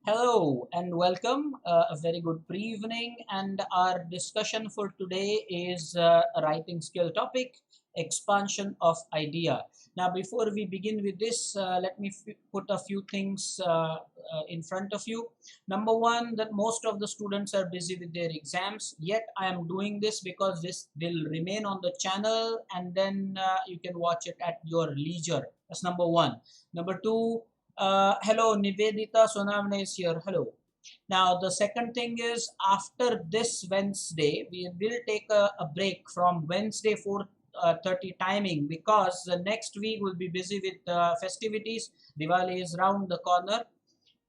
Hello and welcome. A very good pre-evening, and our discussion for today is a writing skill topic, expansion of idea. Now, before we begin with this, let me put a few things in front of you. Number one, that most of the students are busy with their exams. Yet, I am doing this because this will remain on the channel, and then you can watch it at your leisure. That's number one. Number two. Hello, Nivedita Sonamne is here. Hello. Now, the second thing is after this Wednesday, we will take a break from Wednesday 4:30 timing because the next week will be busy with festivities. Diwali is round the corner.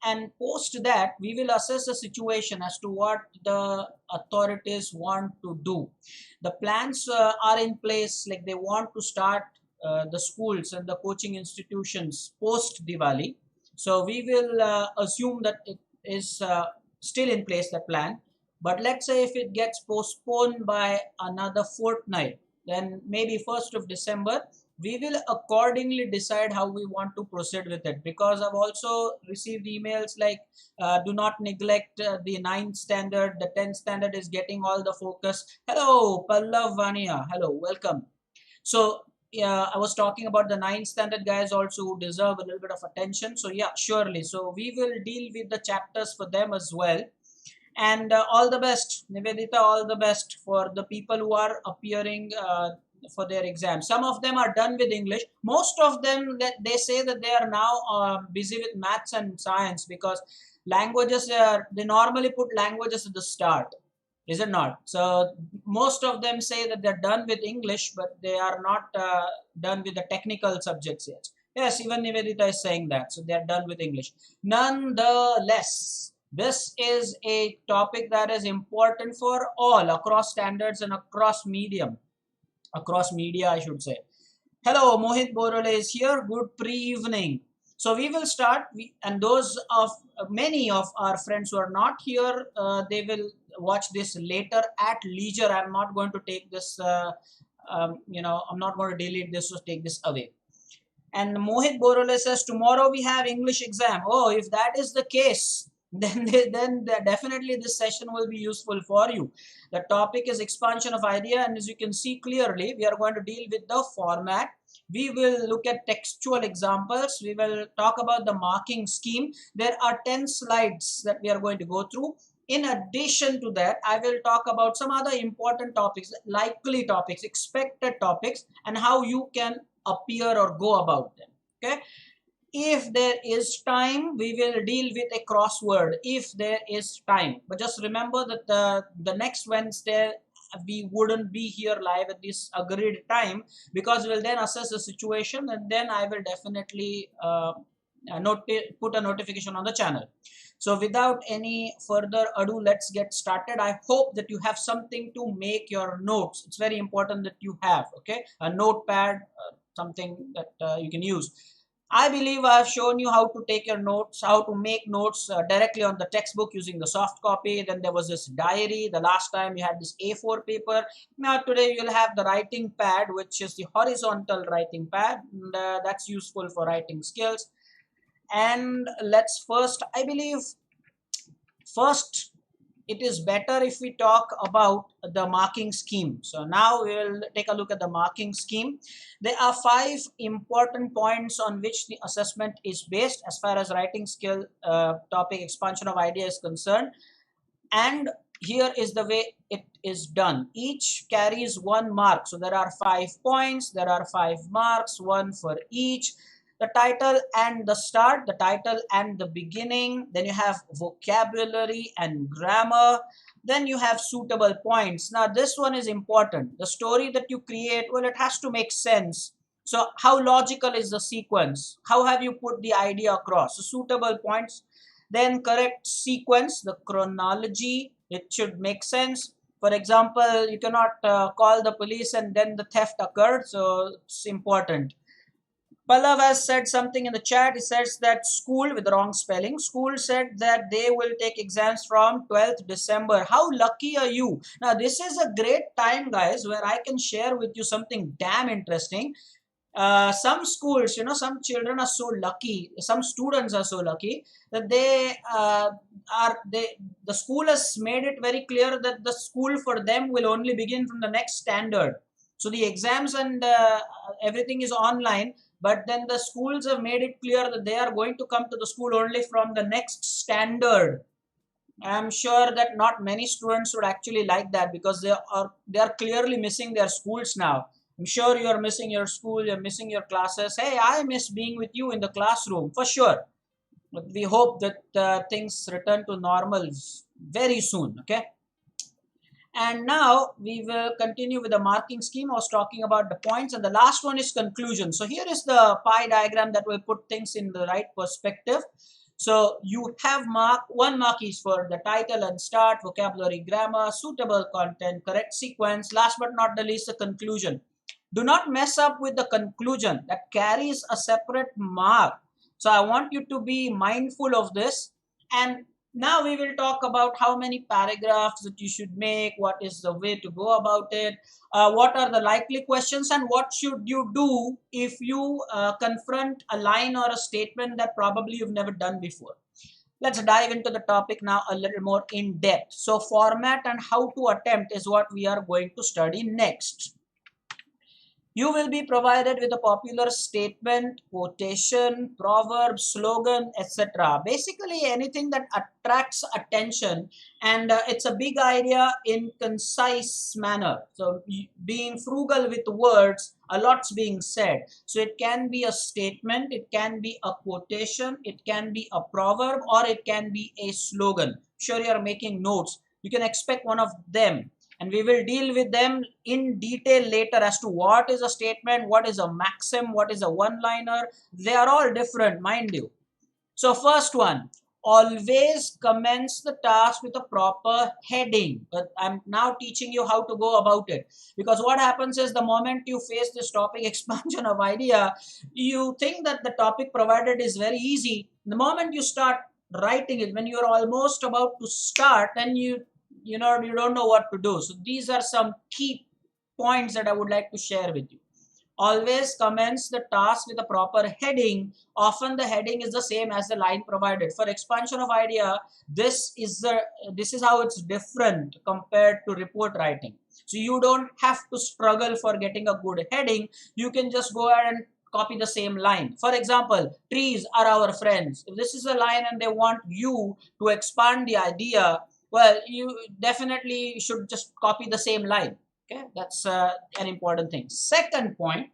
And post that, we will assess the situation as to what the authorities want to do. The plans are in place, like they want to start the schools and the coaching institutions post Diwali. So we will assume that it is still in place, the plan. But let's say if it gets postponed by another fortnight, then maybe 1st of December, we will accordingly decide how we want to proceed with it, because I've also received emails like do not neglect the 9th standard, the 10th standard is getting all the focus. Hello Pallav Vania, hello, welcome. So yeah, I was talking about the 9th standard guys also who deserve a little bit of attention. So yeah, surely, so we will deal with the chapters for them as well. And all the best, Nivedita, all the best for the people who are appearing for their exams. Some of them are done with English. Most of them, that they say that they are now busy with maths and science, because languages are, they normally put languages at the start, is it not? So most of them say that they're done with English, but they are not done with the technical subjects yet. Yes, even Nivedita is saying that. So they're done with English. Nonetheless, this is a topic that is important for all across standards and across media, I should say. Hello, Mohit Borole is here. Good pre-evening. So we will start, and those of many of our friends who are not here, they will watch this later at leisure. I'm not going to take this, I'm not going to delete this or take this away. And Mohit Borole says tomorrow we have English exam. Oh, if that is the case, then definitely this session will be useful for you. The topic is expansion of idea, and as you can see clearly, we are going to deal with the format. We will look at textual examples. We will talk about the marking scheme. There are 10 slides that we are going to go through. In addition to that, I will talk about some other important topics, likely topics, expected topics, and how you can appear or go about them. Okay, if there is time, we will deal with a crossword if there is time. But just remember that the next Wednesday we wouldn't be here live at this agreed time, because we'll then assess the situation, and then I will definitely put a notification on the channel. So without any further ado, let's get started. I hope that you have something to make your notes. It's very important that you have, okay, a notepad, something that you can use. I believe I have shown you how to take your notes, how to make notes directly on the textbook using the soft copy. Then there was this diary. The last time you had this A4 paper. Now today you'll have the writing pad, which is the horizontal writing pad. And, that's useful for writing skills. And let's first, I believe, first it is better if we talk about the marking scheme. So now we will take a look at the marking scheme. There are 5 important points on which the assessment is based as far as writing skill topic expansion of idea is concerned. And here is the way it is done. Each carries 1 mark. So there are 5 points, there are 5 marks, 1 for each. The title and the start, the title and the beginning. Then you have vocabulary and grammar. Then you have suitable points. Now this one is important. The story that you create, well, it has to make sense. So how logical is the sequence? How have you put the idea across? So suitable points. Then correct sequence, the chronology, it should make sense. For example, you cannot call the police and then the theft occurred. So it's important. Pallav has said something in the chat. He says that school, with the wrong spelling, school said that they will take exams from 12th December. How lucky are you? Now, this is a great time, guys, where I can share with you something damn interesting. Some schools, some children are so lucky, some students are so lucky that the school has made it very clear that the school for them will only begin from the next standard. So the exams and everything is online, but then the schools have made it clear that they are going to come to the school only from the next standard. I'm sure that not many students would actually like that, because they are clearly missing their schools now. I'm sure you're missing your school, you're missing your classes. Hey, I miss being with you in the classroom for sure. But we hope that things return to normal very soon. Okay. And now we will continue with the marking scheme. I was talking about the points, and the last one is conclusion. So here is the pie diagram that will put things in the right perspective. So you have one mark is for the title and start, vocabulary, grammar, suitable content, correct sequence. Last but not the least, the conclusion. Do not mess up with the conclusion that carries a separate mark. So I want you to be mindful of this. And now we will talk about how many paragraphs that you should make, what is the way to go about it, what are the likely questions, and what should you do if you confront a line or a statement that probably you've never done before. Let's dive into the topic now a little more in depth. So format and how to attempt is what we are going to study next. You will be provided with a popular statement, quotation, proverb, slogan, etc. Basically anything that attracts attention, and it's a big idea in concise manner. So being frugal with words, a lot's being said. So it can be a statement, it can be a quotation, it can be a proverb, or it can be a slogan. Sure, you are making notes. You can expect one of them, and we will deal with them in detail later as to what is a statement, what is a maxim, what is a one-liner. They are all different, mind you. So first one, always commence the task with a proper heading. But I'm now teaching you how to go about it, because what happens is the moment you face this topic, expansion of idea, you think that the topic provided is very easy. The moment you start writing it, when you're almost about to start, then you don't know what to do. So these are some key points that I would like to share with you. Always commence the task with a proper heading. Often the heading is the same as the line provided. For expansion of idea, this is how it's different compared to report writing. So you don't have to struggle for getting a good heading. You can just go ahead and copy the same line. For example, trees are our friends. If this is a line and they want you to expand the idea, well, you definitely should just copy the same line. Okay, that's an important thing. Second point,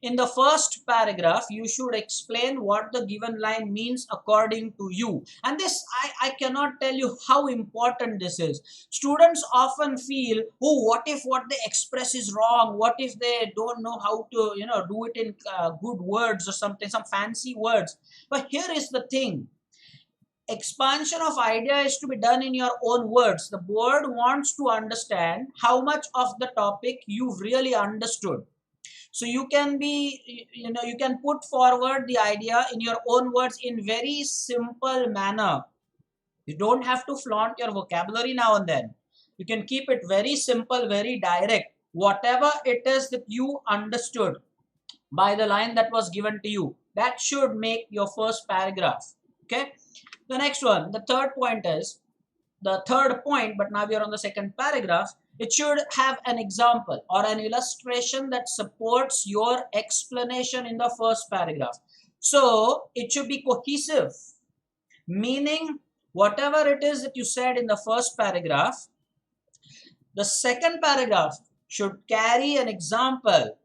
in the first paragraph, you should explain what the given line means according to you. And this, I cannot tell you how important this is. Students often feel, oh, what if what they express is wrong? What if they don't know how to, do it in good words or something, some fancy words? But here is the thing. Expansion of idea is to be done in your own words. The board wants to understand how much of the topic you've really understood. So you can you can put forward the idea in your own words in very simple manner. You don't have to flaunt your vocabulary now and then. You can keep it very simple, very direct. Whatever it is that you understood by the line that was given to you, that should make your first paragraph. Okay. The next one, the third point is, the third point, but now we are on the second paragraph. It should have an example or an illustration that supports your explanation in the first paragraph. So it should be cohesive, meaning whatever it is that you said in the first paragraph, the second paragraph should carry an example,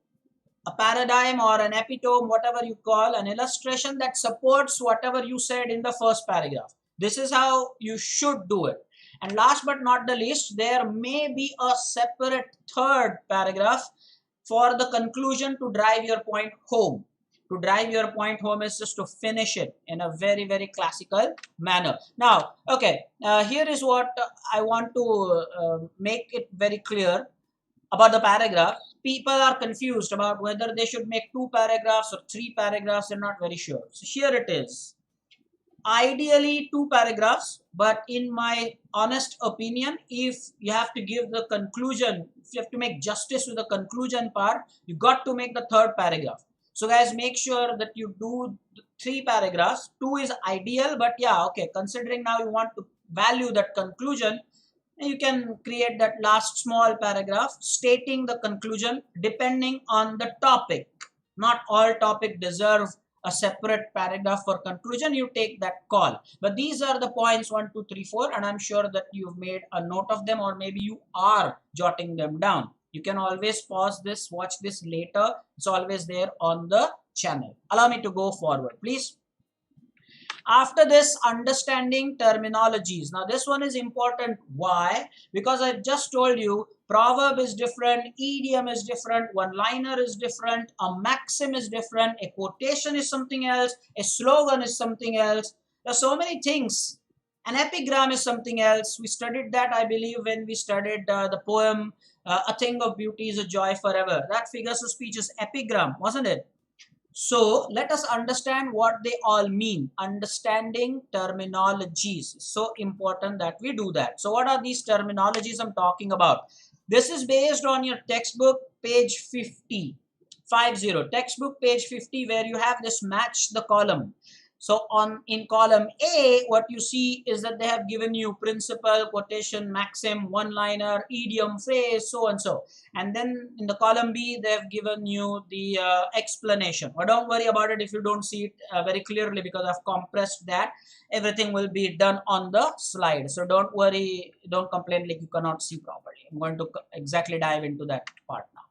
a paradigm or an epitome, whatever you call, an illustration that supports whatever you said in the first paragraph. This is how you should do it. And last but not the least, there may be a separate third paragraph for the conclusion to drive your point home. To drive your point home is just to finish it in a very, very classical manner. Now, okay, here is what I want to make it very clear about the paragraph. People are confused about whether they should make 2 paragraphs or 3 paragraphs. They're not very sure. So here it is. Ideally 2 paragraphs, but in my honest opinion, if you have to give the conclusion, if you have to make justice with the conclusion part, you got to make the third paragraph. So guys, make sure that you do 3 paragraphs. 2 is ideal, but yeah, okay, considering now you want to value that conclusion, you can create that last small paragraph stating the conclusion depending on the topic. Not all topic deserve a separate paragraph for conclusion. You take that call. But these are the points 1, 2, 3, 4, and I'm sure that you've made a note of them, or maybe you are jotting them down. You can always pause this, watch this later. It's always there on the channel. Allow me to go forward, please. After this, understanding terminologies. Now this one is important. Why? Because I just told you proverb is different, idiom is different, one-liner is different, a maxim is different, a quotation is something else, a slogan is something else. There are so many things. An epigram is something else. We studied that, I believe, when we studied the poem A Thing of Beauty is a Joy Forever. That figures of speech is epigram, wasn't it? So let us understand what they all mean. Understanding terminologies is so important that we do that. So what are these terminologies I'm talking about? This is based on your textbook page 50. Textbook page 50, where you have this match the column. So in column A, what you see is that they have given you principle, quotation, maxim, one-liner, idiom, phrase, so and so. And then in the column B, they have given you the explanation. But don't worry about it if you don't see it very clearly, because I've compressed that. Everything will be done on the slide. So don't worry, don't complain like you cannot see properly. I'm going to exactly dive into that part now.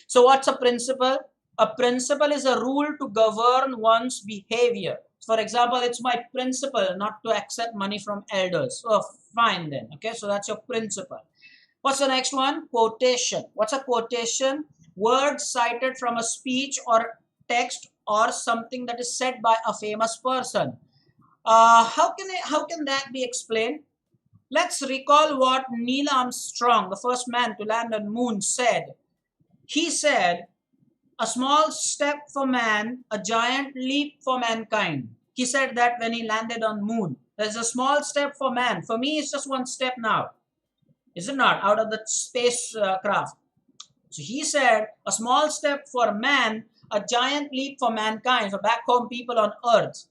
So what's a principle? A principle is a rule to govern one's behavior. For example, it's my principle not to accept money from elders. Oh, fine then. Okay, so that's your principle. What's the next one? Quotation. What's a quotation? Words cited from a speech or text or something that is said by a famous person. How can that be explained? Let's recall what Neil Armstrong, the first man to land on moon, said. He said, "A small step for man, a giant leap for mankind." He said that when he landed on moon. There's a small step for man. For me, it's just one step now. Is it not? Out of the spacecraft. So he said, a small step for man, a giant leap for mankind, for back home people on earth.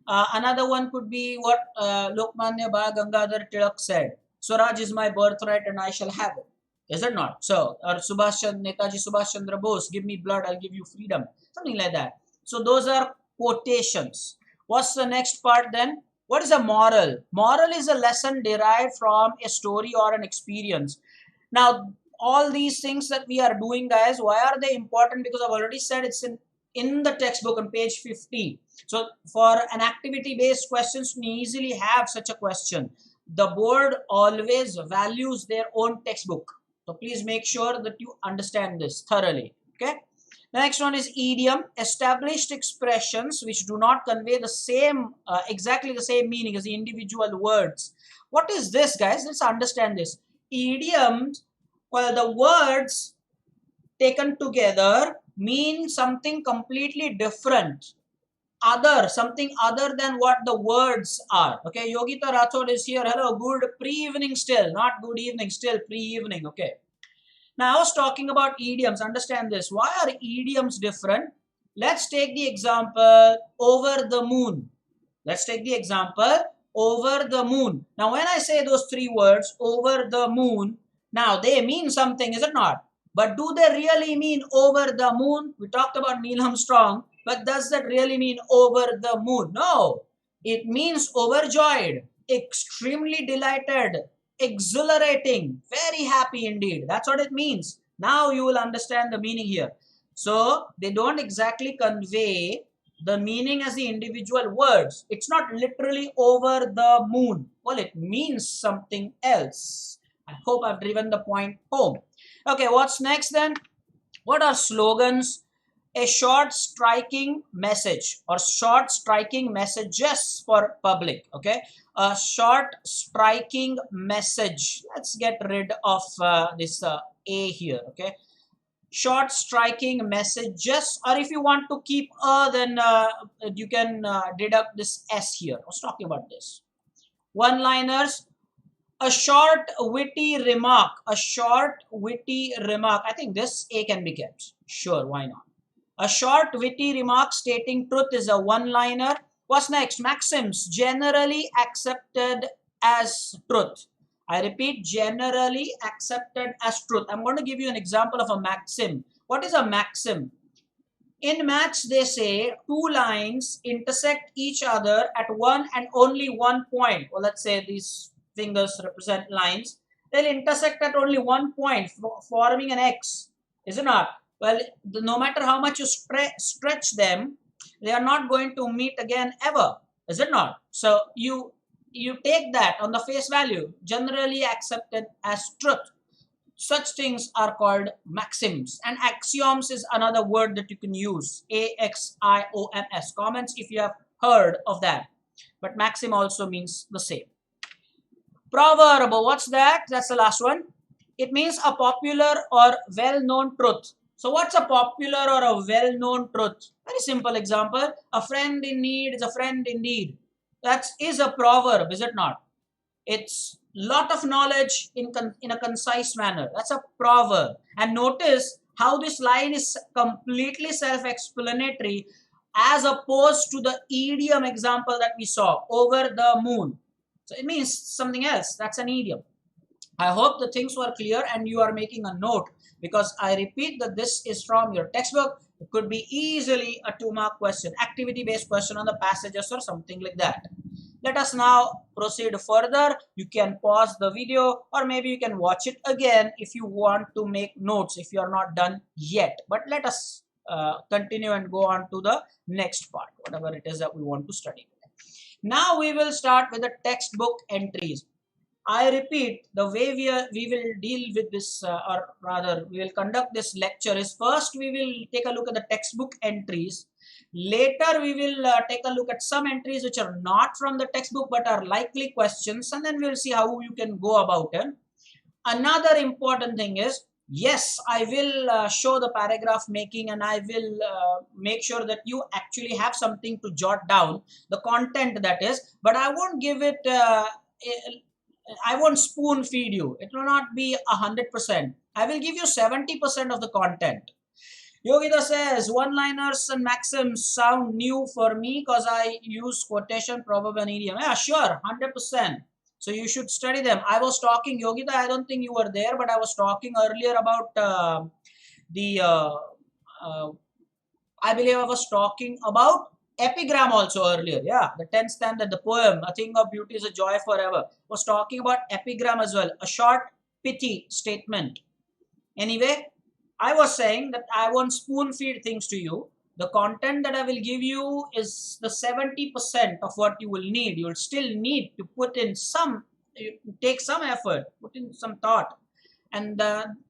Another one could be what Lokmanya Ba Gangadhar Tilak said. Swaraj is my birthright and I shall have it. Is it not? So, or Netaji Subhash Chandra Bose, give me blood, I'll give you freedom. Something like that. So those are quotations. What's the next part then? What is a moral? Moral is a lesson derived from a story or an experience. Now, all these things that we are doing, guys, why are they important? Because I've already said it's in the textbook on page 50. So for an activity-based questions, we easily have such a question. The board always values their own textbook. So please make sure that you understand this thoroughly. Okay. The next one is idiom. Established expressions which do not convey the same, exactly the same meaning as the individual words. What is this, guys? Let's understand this. Idioms, well, the words taken together mean something completely different. Something other than what the words are. Okay, Yogita Rathod is here. Hello, good pre-evening still, not good evening, still pre-evening. Okay. Now I was talking about idioms. Understand this. Why are idioms different? Let's take the example over the moon. Let's take the example over the moon. Now when I say those 3 words, over the moon, now they mean something, is it not? But do they really mean over the moon? We talked about Neil Armstrong. But does that really mean over the moon? No. It means overjoyed, extremely delighted, exhilarating, very happy indeed. That's what it means. Now you will understand the meaning here. So they don't exactly convey the meaning as the individual words. It's not literally over the moon. Well, it means something else. I hope I've driven the point home. Okay, what's next then? What are slogans? A short striking message or short striking messages for public. Okay, a short striking message. Let's get rid of this A here. Okay, short striking messages, or if you want to keep then you can deduct this S here. I was talking about this. One liners, a short witty remark, a short witty remark. I think this A can be kept. Sure, why not? A short witty remark stating truth is a one liner. What's next? Maxims, generally accepted as truth. I repeat, generally accepted as truth. I'm going to give you an example of a maxim. What is a maxim? In maths, they say two lines intersect each other at one and only one point. Well, let's say these fingers represent lines. They'll intersect at only one point, forming an X. Is it not? Well, no matter how much you stretch them, they are not going to meet again ever. Is it not? So you take that on the face value, generally accepted as truth. Such things are called maxims, and axioms is another word that you can use. A-X-I-O-M-S. Comments if you have heard of that. But maxim also means the same. Proverb, what's that? That's the last one. It means a popular or well-known truth. So what's a popular or a well-known truth? Very simple example. A friend in need is a friend indeed. That is a proverb, is it not? It's lot of knowledge in a concise manner. That's a proverb. And notice how this line is completely self-explanatory as opposed to the idiom example that we saw, over the moon. So it means something else. That's an idiom. I hope the things were clear and you are making a note, because I repeat that this is from your textbook. It could be easily a 2-mark question, activity-based question on the passages or something like that. Let us now proceed further. You can pause the video, or maybe you can watch it again if you want to make notes if you are not done yet. But let us continue and go on to the next part, whatever it is that we want to study. Now we will start with the textbook entries. I repeat, the way we will deal with this, or rather we will conduct this lecture is, first we will take a look at the textbook entries. Later we will take a look at some entries which are not from the textbook but are likely questions, and then we will see how you can go about it. Another important thing is, yes, I will show the paragraph making, and I will make sure that you actually have something to jot down, the content that is, but I won't give it I won't spoon feed you. It will not be 100%. I will give you 70% of the content. Yogita says, one-liners and maxims sound new for me because I use quotation, proverb and idiom. Yeah, sure, 100%. So you should study them. I was talking, Yogita, I don't think you were there, but I was talking earlier about I believe I was talking about epigram also earlier. Yeah, the 10th standard, the poem, A Thing of Beauty is a Joy Forever, was talking about epigram as well, a short pithy statement. Anyway, I was saying that I won't spoon feed things to you. The content that I will give you is the 70% of what you will need. You will still need to put in some, take some effort, put in some thought, and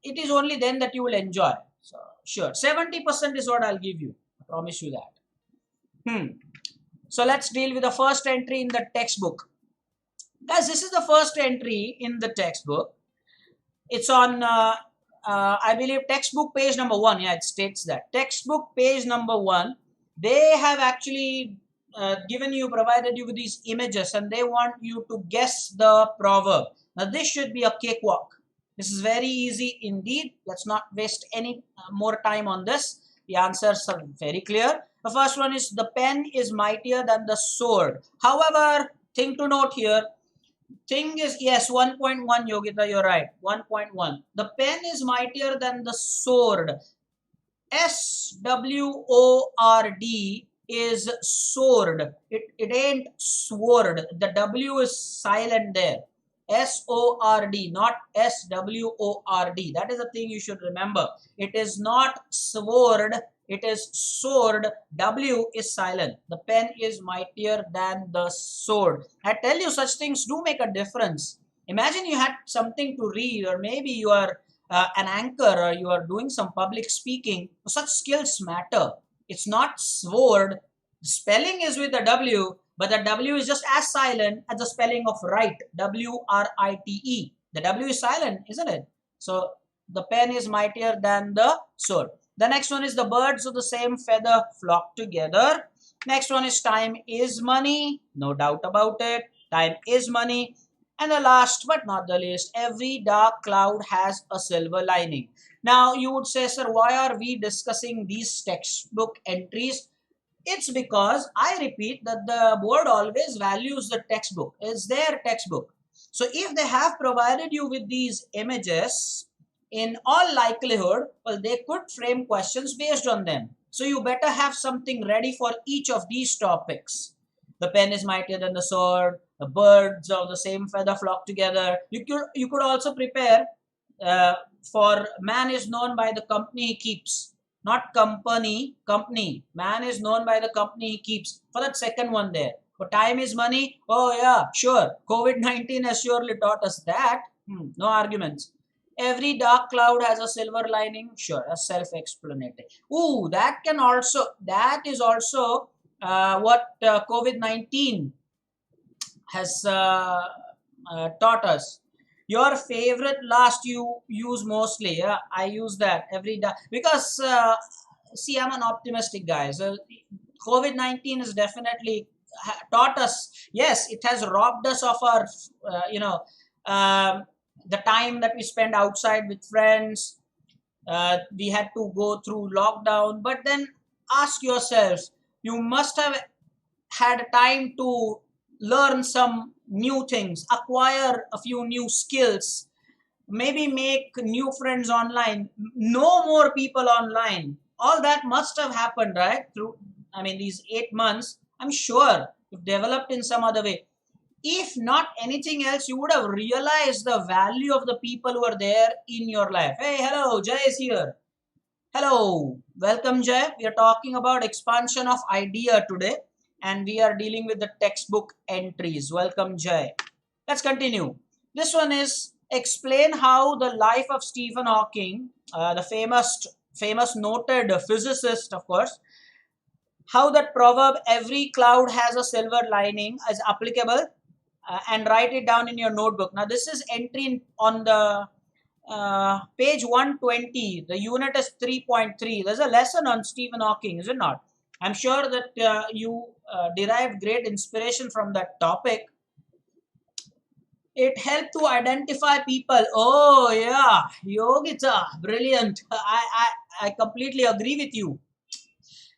it is only then that you will enjoy. So sure, 70% is what I'll give you. I promise you that. So let's deal with the first entry in the textbook. Guys, this is the first entry in the textbook. It's on, I believe, textbook page number 1. Yeah, it states that. Textbook page number 1. They have actually provided you with these images, and they want you to guess the proverb. Now, this should be a cakewalk. This is very easy indeed. Let's not waste any more time on this. The answers are very clear. The first one is, the pen is mightier than the sword. However, thing to note here, thing is, yes, 1.1, Yogita, you're right, 1.1. The pen is mightier than the sword. S-W-O-R-D is sword. It ain't sword. The W is silent there. S-O-R-D, not S-W-O-R-D. That is the thing you should remember. It is not sword, it is sword. W is silent. The pen is mightier than the sword. I tell you, such things do make a difference. Imagine you had something to read, or maybe you are an anchor, or you are doing some public speaking. Such skills matter. It's not sword. Spelling is with the W, but the W is just as silent as the spelling of right. W-R-I-T-E. The W is silent, isn't it? So The pen is mightier than the sword. The next one is the birds of the same feather flock together. Next one is time is money. No doubt about it. Time is money. And the last but not the least, every dark cloud has a silver lining. Now you would say, sir, why are we discussing these textbook entries? It's because I repeat that the board always values the textbook. It's their textbook. So if they have provided you with these images, in all likelihood, well, they could frame questions based on them. So you better have something ready for each of these topics. The pen is mightier than the sword. The birds of the same feather flock together. You could also prepare for man is known by the company he keeps. Not company, company. Man is known by the company he keeps. For that second one there. But time is money. Oh yeah, sure. COVID-19 has surely taught us that. No arguments. Every dark cloud has a silver lining. Sure, that's self-explanatory. Ooh, that is also what COVID-19 has taught us. Your favorite last you use mostly. Yeah, I use that every day because see, I'm an optimistic guy. So COVID-19 has definitely taught us. Yes, it has robbed us of our, um, the time that we spend outside with friends. We had to go through lockdown, but then ask yourself, you must have had time to learn some new things, acquire a few new skills, maybe make new friends online, know more people online. All that must have happened, right? Through, I mean, these 8 months, I'm sure you've developed in some other way. If not anything else, you would have realized the value of the people who are there in your life. Hey, hello, Jay is here. Hello, welcome Jay. We are talking about expansion of idea today and we are dealing with the textbook entries. Welcome Jay. Let's continue. This one is explain how the life of Stephen Hawking, the famous noted physicist, of course, how that proverb every cloud has a silver lining is applicable, and write it down in your notebook. Now this is entry on the page 120. The unit is 3.3. There's a lesson on Stephen Hawking, is it not? I'm sure that you derived great inspiration from that topic. It helped to identify people. Oh yeah, Yogita, brilliant. I completely agree with you.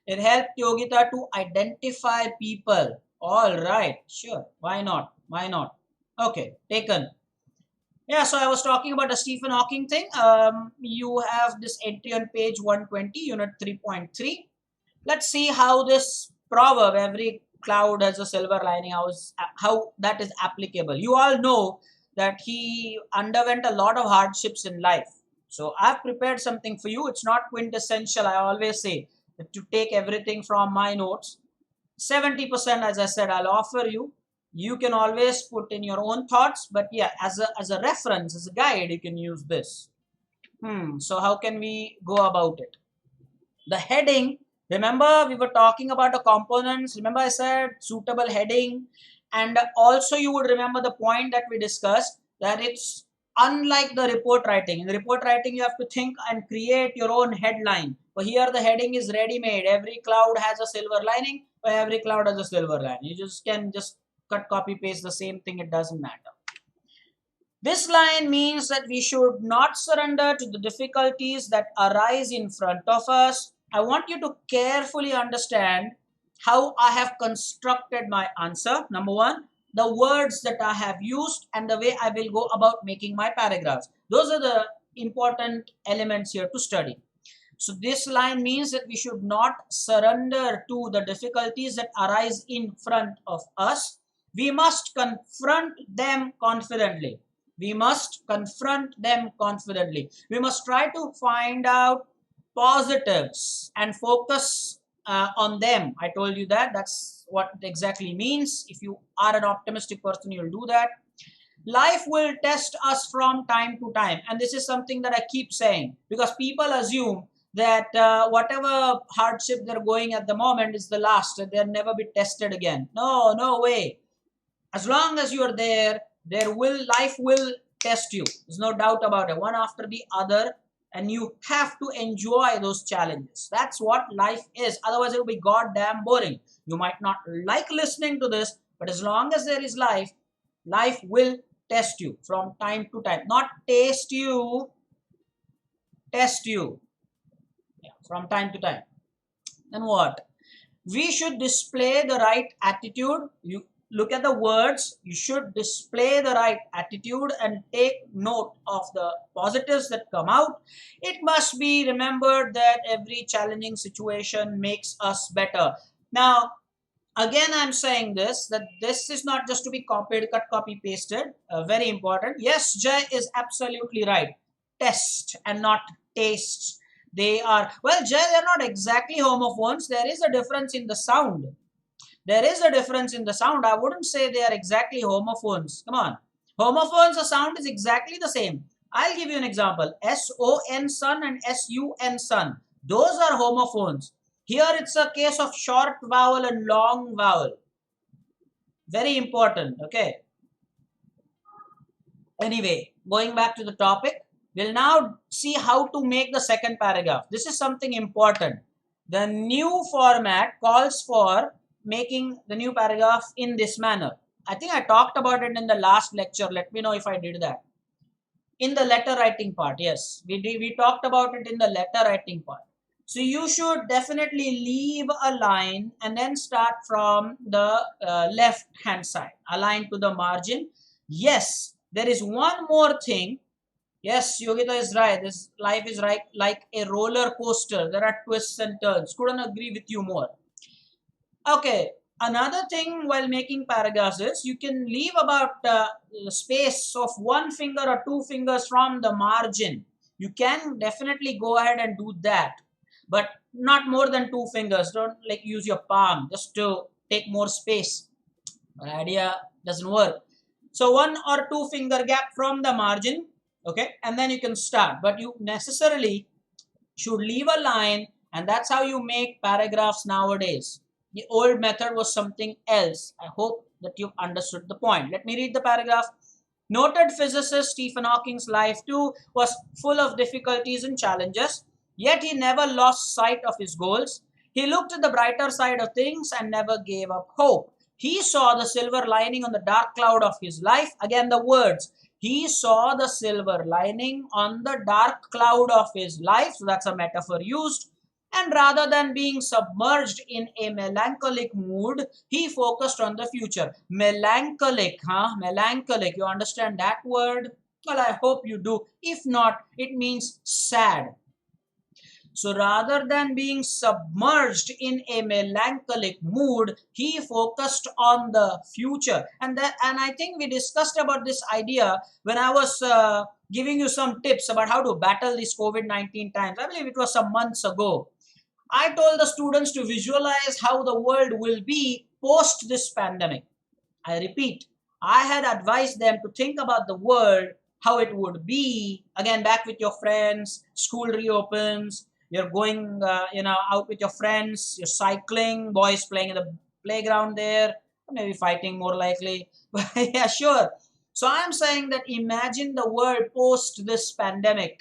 It helped Yogita to identify people. All right, sure. Why not? Why not? Okay, taken. Yeah, so I was talking about the Stephen Hawking thing. You have this entry on page 120, unit 3.3. Let's see how this proverb, every cloud has a silver lining, how that is applicable. You all know that he underwent a lot of hardships in life. So I've prepared something for you. It's not quintessential. I always say that to take everything from my notes. 70%, as I said, I'll offer you. You can always put in your own thoughts, but yeah, as a reference, as a guide, you can use this. So how can we go about it? The heading, remember we were talking about the components. Remember I said suitable heading, and also you would remember the point that we discussed, that it's unlike the report writing. In the report writing, you have to think and create your own headline. But here the heading is ready-made. Every cloud has a silver lining, or every cloud has a silver lining. You just can just cut, copy, paste the same thing. It doesn't matter. This line means that we should not surrender to the difficulties that arise in front of us. I want you to carefully understand how I have constructed my answer. Number one, the words that I have used and the way I will go about making my paragraphs. Those are the important elements here to study. So this line means that we should not surrender to the difficulties that arise in front of us. We must confront them confidently. We must confront them confidently. We must try to find out positives and focus on them. I told you that. That's what it exactly means. If you are an optimistic person, you'll do that. Life will test us from time to time. And this is something that I keep saying because people assume that whatever hardship they're going at the moment is the last, and they'll never be tested again. No, no way. As long as you're there, life will test you. There's no doubt about it. One after the other, and you have to enjoy those challenges. That's what life is. Otherwise, it will be goddamn boring. You might not like listening to this, but as long as there is life, life will test you from time to time. Not taste you, test you. Yeah, from time to time. Then what? We should display the right attitude. You look at the words. You should display the right attitude and take note of the positives that come out. It must be remembered that every challenging situation makes us better. Now, again, I'm saying this, that this is not just to be copied, cut, copy, pasted. Very important. Yes, Jay is absolutely right. Test and not taste. They are, well, Jay, they're not exactly homophones. There is a difference in the sound. There is a difference in the sound. I wouldn't say they are exactly homophones. Come on. Homophones, the sound is exactly the same. I'll give you an example. S-O-N, sun, and S-U-N, sun. Those are homophones. Here it's a case of short vowel and long vowel. Very important, okay? Anyway, going back to the topic, we'll now see how to make the second paragraph. This is something important. The new format calls for making the new paragraph in this manner. I think I talked about it in the last lecture. Let me know if I did that. In the letter writing part, yes. We talked about it in the letter writing part. So you should definitely leave a line and then start from the left hand side, align to the margin. Yes, there is one more thing. Yes, Yogita is right. This life is right like a roller coaster. There are twists and turns. Couldn't agree with you more. Okay, another thing while making paragraphs is you can leave about space of 1 finger or 2 fingers from the margin. You can definitely go ahead and do that, but not more than 2 fingers. Don't like use your palm just to take more space. The idea doesn't work. So 1 or 2 finger gap from the margin, okay, and then you can start. But you necessarily should leave a line, and that's how you make paragraphs nowadays. The old method was something else. I hope that you've understood the point. Let me read the paragraph. Noted physicist Stephen Hawking's life too was full of difficulties and challenges, yet he never lost sight of his goals. He looked at the brighter side of things and never gave up hope. He saw the silver lining on the dark cloud of his life. Again, the words. He saw the silver lining on the dark cloud of his life. So that's a metaphor used. And rather than being submerged in a melancholic mood, he focused on the future. Melancholic, huh? Melancholic. You understand that word? Well, I hope you do. If not, it means sad. So rather than being submerged in a melancholic mood, he focused on the future. And I think we discussed about this idea when I was giving you some tips about how to battle these COVID-19 times. I believe it was some months ago. I told the students to visualize how the world will be post this pandemic. I repeat, I had advised them to think about the world, how it would be. Again, back with your friends, school reopens, you're going out with your friends, you're cycling, boys playing in the playground there, maybe fighting more likely. Yeah, sure. So I'm saying that imagine the world post this pandemic.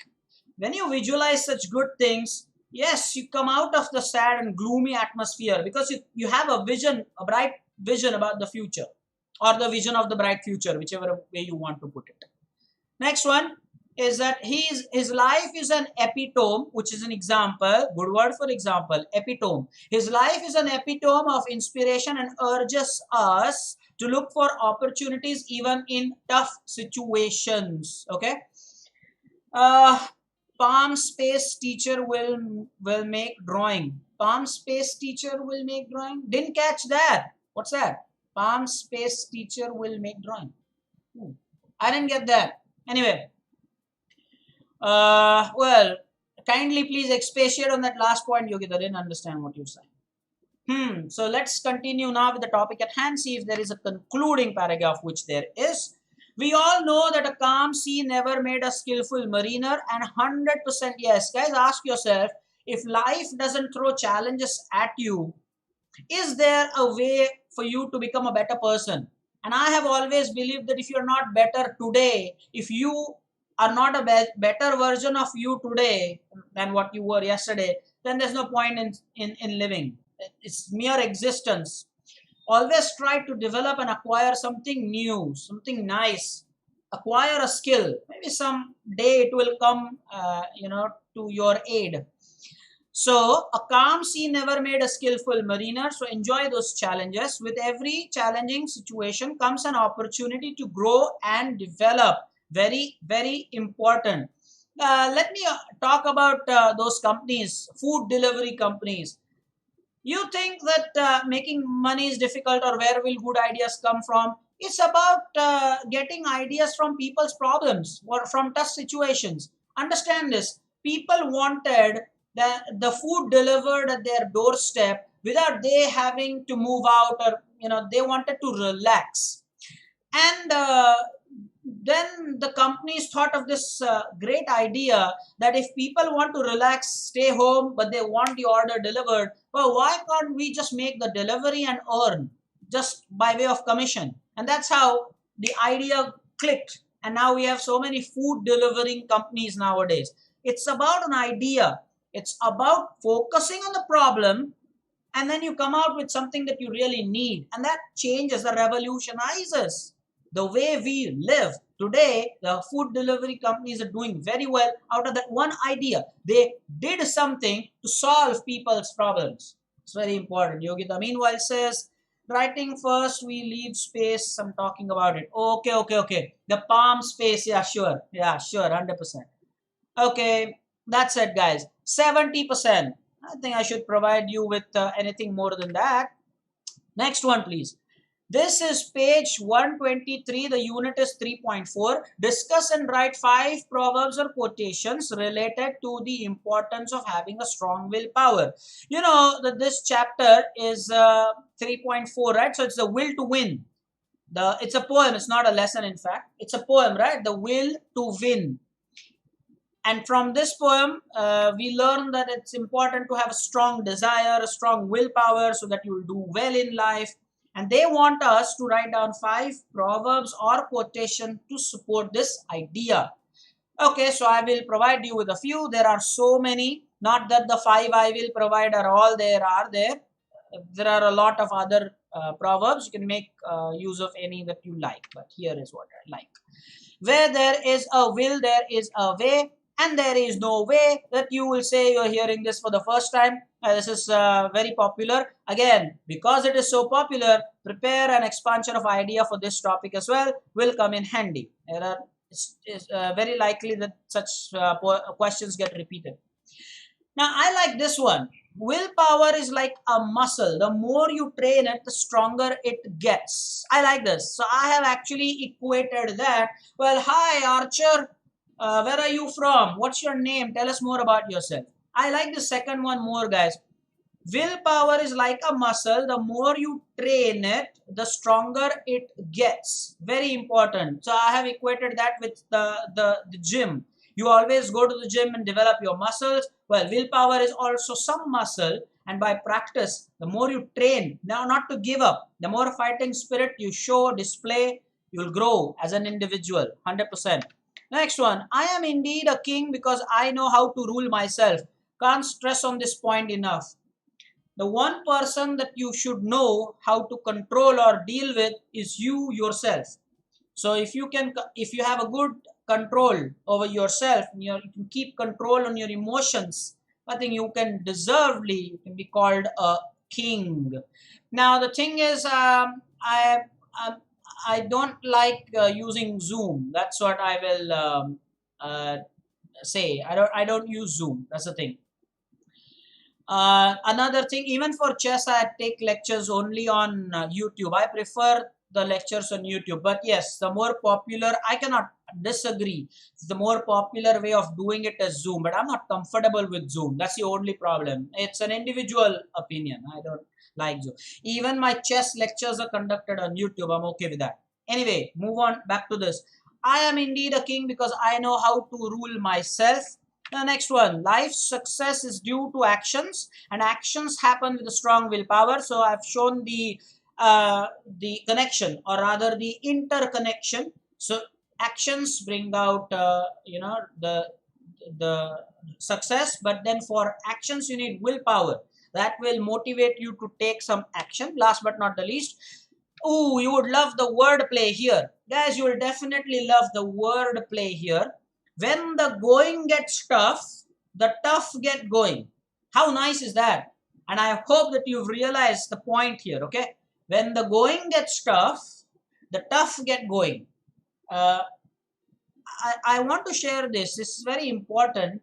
When you visualize such good things, yes, you come out of the sad and gloomy atmosphere because you have a vision, a bright vision about the future, or the vision of the bright future, whichever way you want to put it. Next one is that his life is an epitome, which is an example, good word for example, epitome. His life is an epitome of inspiration and urges us to look for opportunities even in tough situations. Okay. Palm space teacher will make drawing. Palm space teacher will make drawing. Didn't catch that. What's that? Palm space teacher will make drawing. I didn't get that. Anyway. Well, kindly please expatiate on that last point, Yogita. I didn't understand what you're saying. So let's continue now with the topic at hand. See if there is a concluding paragraph, which there is. We all know that a calm sea never made a skillful mariner, and 100% yes. Guys, ask yourself, if life doesn't throw challenges at you, is there a way for you to become a better person? And I have always believed that if you're not better today, if you are not a better version of you today than what you were yesterday, then there's no point in living. It's mere existence. Always try to develop and acquire something new, something nice. Acquire a skill. Maybe some day it will come, to your aid. So a calm sea never made a skillful mariner. So enjoy those challenges. With every challenging situation comes an opportunity to grow and develop. Very, very important. Let me talk about those companies, food delivery companies. You think that making money is difficult, or where will good ideas come from? It's about getting ideas from people's problems or from tough situations. Understand this. People wanted the food delivered at their doorstep without they having to move out, or they wanted to relax. And then the companies thought of this great idea that if people want to relax, stay home, but they want the order delivered, well, why can't we just make the delivery and earn just by way of commission? And that's how the idea clicked. And now we have so many food delivering companies nowadays. It's about an idea. It's about focusing on the problem, and then you come out with something that you really need, and that changes or revolutionizes the way we live. Today the food delivery companies are doing very well out of that one idea. They did something to solve people's problems. It's very important. Yogita meanwhile says, writing first, we leave space. I'm talking about it. Okay. The palm space. Yeah, sure. 100%. Okay, that's it, guys. 70%. I think I should provide you with anything more than that. Next one, please. This is page 123. The unit is 3.4. Discuss and write 5 proverbs or quotations related to the importance of having a strong willpower. You know that this chapter is 3.4, right? So it's the will to win. It's a poem. It's not a lesson, in fact. It's a poem, right? The will to win. And from this poem, we learn that it's important to have a strong desire, a strong willpower, so that you will do well in life. And they want us to write down 5 proverbs or quotation to support this idea. Okay, so I will provide you with a few. There are so many. Not that the 5 I will provide are all there are there. There are a lot of other proverbs. You can make use of any that you like. But here is what I like. Where there is a will, there is a way. And there is no way that you will say you're hearing this for the first time. This is very popular. Again, because it is so popular, prepare an expansion of idea for this topic as well. Will come in handy. It's very likely that such questions get repeated. Now, I like this one. Willpower is like a muscle. The more you train it, the stronger it gets. I like this. So I have actually equated that. Well, hi, Archer. Where are you from? What's your name? Tell us more about yourself. I like the second one more, guys. Willpower is like a muscle. The more you train it, the stronger it gets. Very important. So I have equated that with the gym. You always go to the gym and develop your muscles. Well, willpower is also some muscle. And by practice, the more you train, now not to give up, the more fighting spirit you show, display, you'll grow as an individual. 100%. Next one. I am indeed a king because I know how to rule myself. Can't stress on this point enough. The one person that you should know how to control or deal with is you yourself. So if you have a good control over yourself, you can keep control on your emotions, I think you can deservedly be called a king. Now the thing is, I don't like using Zoom. That's what I will say. I don't use Zoom. That's the thing. Another thing, even for chess, I take lectures only on YouTube. I prefer the lectures on YouTube. But yes, the more popular, I cannot disagree. The more popular way of doing it is Zoom. But I'm not comfortable with Zoom. That's the only problem. It's an individual opinion. I don't like Zoom. Even my chess lectures are conducted on YouTube. I'm okay with that. Anyway, move on back to this. I am indeed a king because I know how to rule myself. The next one, life's success is due to actions, and actions happen with a strong willpower. So I've shown the the connection, or rather the interconnection. So actions bring out the success, but then for actions you need willpower that will motivate you to take some action. Last but not the least, oh, you would love the word play here, guys. You will definitely love the word play here. When the going gets tough, the tough get going. How nice is that? And I hope that you've realized the point here. Okay, when the going gets tough, the tough get going. uh, I want to share this. This is very important.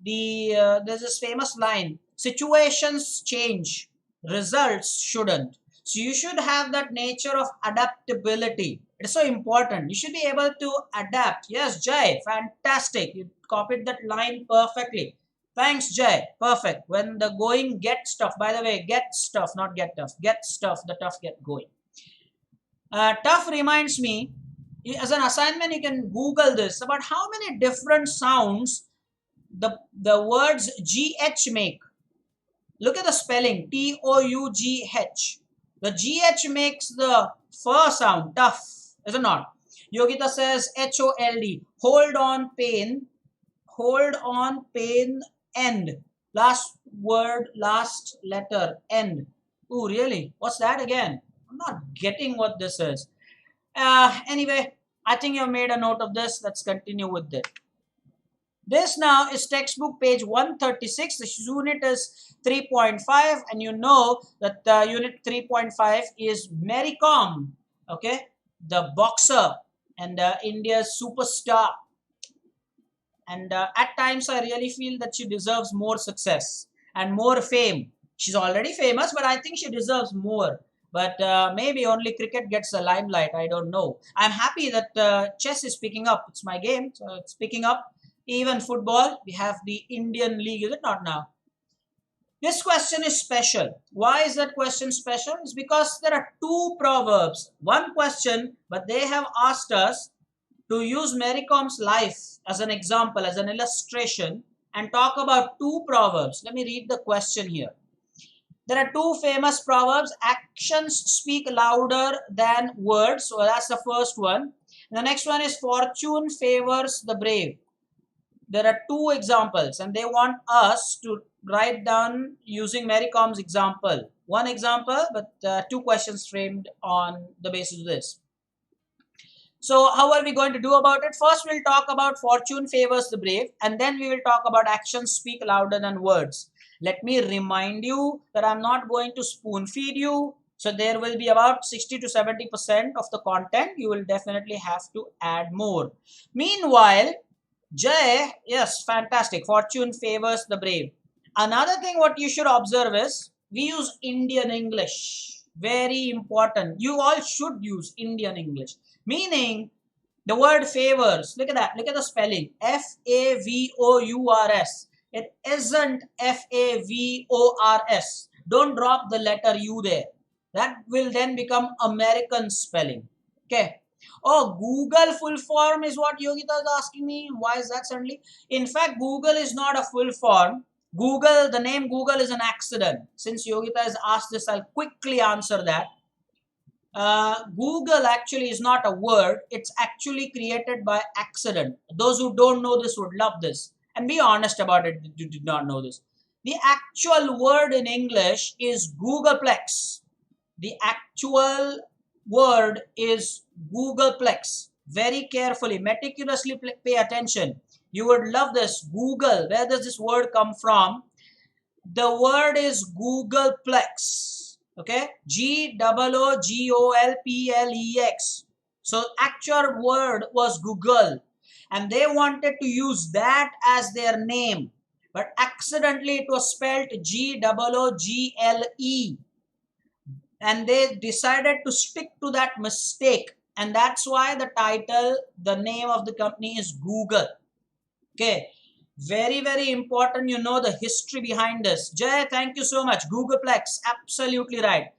There's this famous line: situations change, results shouldn't. So you should have that nature of adaptability. It's so important. You should be able to adapt. Yes, Jay, fantastic. You copied that line perfectly. Thanks, Jay. Perfect. When the going gets tough, by the way, get tough, not get tough. Get tough, the tough get going. Tough reminds me, as an assignment, you can Google this about how many different sounds the words GH make. Look at the spelling, TOUGH. The GH makes the fur sound, tough, is it not? Yogita says HOLD, hold on, pain, end. Last word, last letter, end. Ooh, really? What's that again? I'm not getting what this is. Anyway, I think you've made a note of this. Let's continue with it. This now is textbook page 136. The unit is 3.5, and you know that unit 3.5 is Mary Kom, okay, the boxer and India's superstar. And at times I really feel that she deserves more success and more fame. She's already famous, but I think she deserves more. But maybe only cricket gets the limelight. I don't know. I'm happy that chess is picking up. It's my game, so it's picking up. Even football, we have the Indian League, is it not now? This question is special. Why is that question special? It's because there are two proverbs. One question, but they have asked us to use Mary Kom's life as an example, as an illustration, and talk about two proverbs. Let me read the question here. There are two famous proverbs: actions speak louder than words. So that's the first one. And the next one is fortune favors the brave. There are two examples, and they want us to write down using Mary Kom's example. One example, but two questions framed on the basis of this. So how are we going to do about it? First, we'll talk about fortune favors the brave, and then we will talk about actions speak louder than words. Let me remind you that I'm not going to spoon feed you. So there will be about 60 to 70% of the content. You will definitely have to add more. Meanwhile, Jay, yes, fantastic. Fortune favors the brave. Another thing what you should observe is we use Indian English. Very important. You all should use Indian English. Meaning the word favors. Look at that. Look at the spelling. F-A-V-O-U-R-S. It isn't F-A-V-O-R-S. Don't drop the letter U there. That will then become American spelling. Okay. Oh, Google full form is what Yogita is asking me. Why is that suddenly? In fact, Google is not a full form. Google, the name Google is an accident. Since Yogita has asked this, I'll quickly answer that. Google actually is not a word. It's actually created by accident. Those who don't know this would love this. And be honest about it, you did not know this. The actual word in English is Googleplex. The actual word is Googleplex. Very carefully, meticulously pay attention. You would love this. Google, where does this word come from? The word is Googleplex. Okay, Googolplex. So actual word was Google, and they wanted to use that as their name, but accidentally it was spelled Google, and they decided to stick to that mistake, and that's why the title, the name of the company is Google. Okay, very, very important. You know the history behind this. Jay, thank you so much. Googleplex, absolutely right.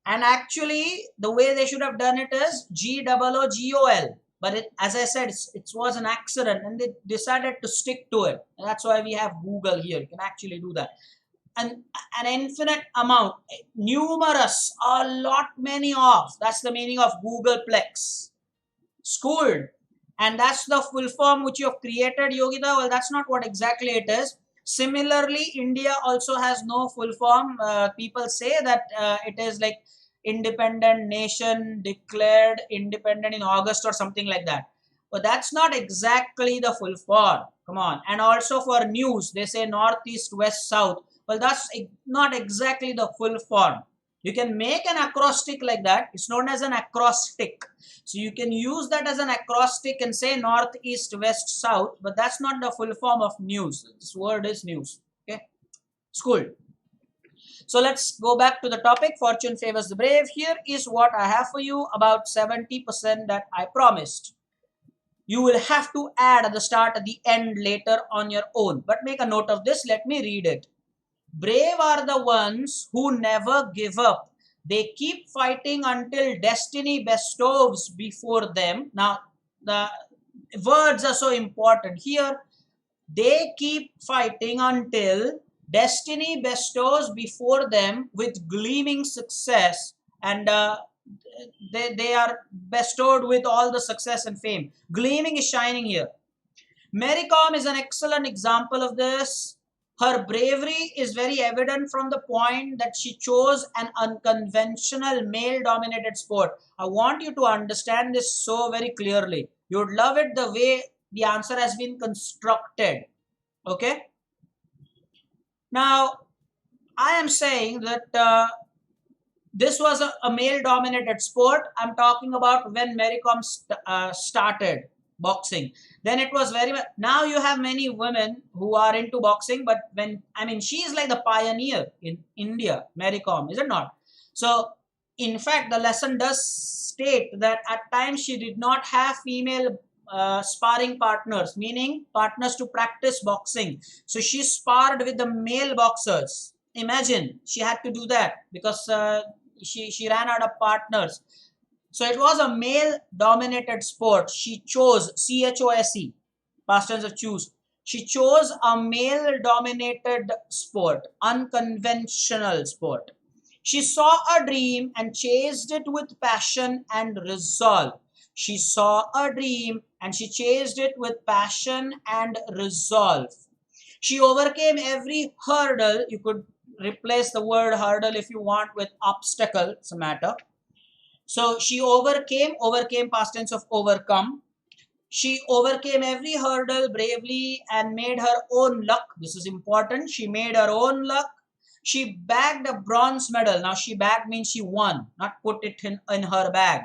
And actually, the way they should have done it is Googol. But it, as I said, it was an accident, and they decided to stick to it. And that's why we have Google here. You can actually do that. an, an infinite amount, numerous, a lot, many of. That's the meaning of Googleplex. Schooled. And that's the full form which you have created, Yogita. Well, that's not what exactly it is. Similarly, India also has no full form. People say that it is like independent nation, declared independent in August or something like that. But that's not exactly the full form. Come on. And also for news, they say north, east, west, south. Well, that's not exactly the full form. You can make an acrostic like that. It's known as an acrostic. So you can use that as an acrostic and say north, east, west, south. But that's not the full form of news. This word is news. Okay. School. So let's go back to the topic. Fortune favors the brave. Here is what I have for you, about 70% that I promised. You will have to add at the start, at the end, later on your own. But make a note of this. Let me read it. Brave are the ones who never give up. They keep fighting until destiny bestows before them. Now, the words are so important here. They keep fighting until destiny bestows before them with gleaming success, and they are bestowed with all the success and fame. Gleaming is shining here. Mary Kom is an excellent example of this. Her bravery is very evident from the point that she chose an unconventional male-dominated sport. I want you to understand this so very clearly. You would love it the way the answer has been constructed. Okay? Now, I am saying that this was a male-dominated sport. I'm talking about when Mary Kom started boxing. Then it was very, now you have many women who are into boxing, but she is like the pioneer in India, Mary Kom, is it not? So in fact, the lesson does state that at times she did not have female sparring partners, meaning partners to practice boxing. So she sparred with the male boxers. Imagine, she had to do that because she ran out of partners. So it was a male-dominated sport. She chose, C-H-O-S-E, past tense of choose. She chose a male-dominated sport, unconventional sport. She saw a dream and chased it with passion and resolve. She saw a dream and she chased it with passion and resolve. She overcame every hurdle. You could replace the word hurdle if you want with obstacle. It's a matter. So she overcame past tense of overcome. She overcame every hurdle bravely and made her own luck. This is important. She made her own luck. She bagged a bronze medal. Now she bagged means she won, not put it in her bag.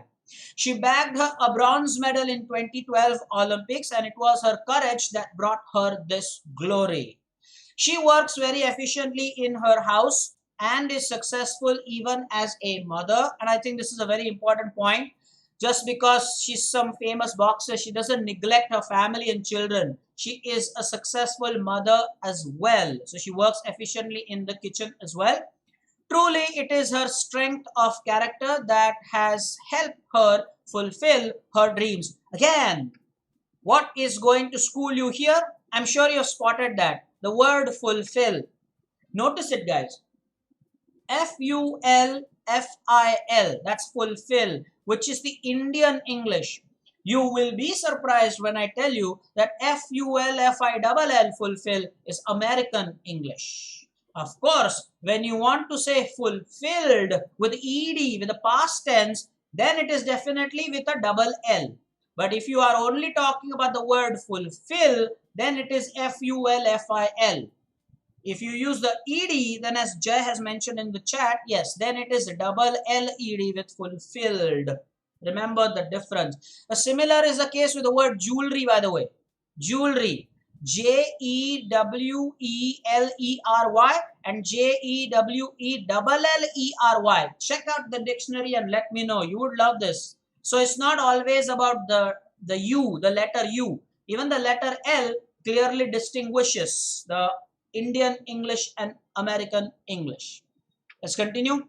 She bagged a bronze medal in 2012 Olympics, and it was her courage that brought her this glory. She works very efficiently in her house and is successful even as a mother. And I think this is a very important point. Just because she's some famous boxer, she doesn't neglect her family and children. She is a successful mother as well. So she works efficiently in the kitchen as well. Truly, it is her strength of character that has helped her fulfill her dreams. Again, what is going to school you here? I'm sure you've spotted that. The word fulfill. Notice it, guys. F-U-L-F-I-L. That's fulfill, which is the Indian English. You will be surprised when I tell you that F-U-L-F-I-L-L, fulfill, is American English. Of course, when you want to say fulfilled with ed, with the past tense, then it is definitely with a double L. But if you are only talking about the word fulfill, then it is F-U-L-F-I-L. If you use the ed, then as Jay has mentioned in the chat, yes, then it is double L-E-D with fulfilled. Remember the difference. A similar is the case with the word jewelry, by the way. Jewelry. J-E-W-E-L-E-R-Y and J-E-W-E-L-L-E-R-Y. Check out the dictionary and let me know. You would love this. So it's not always about the U, the letter U. Even the letter L clearly distinguishes the Indian English and American English. Let's continue.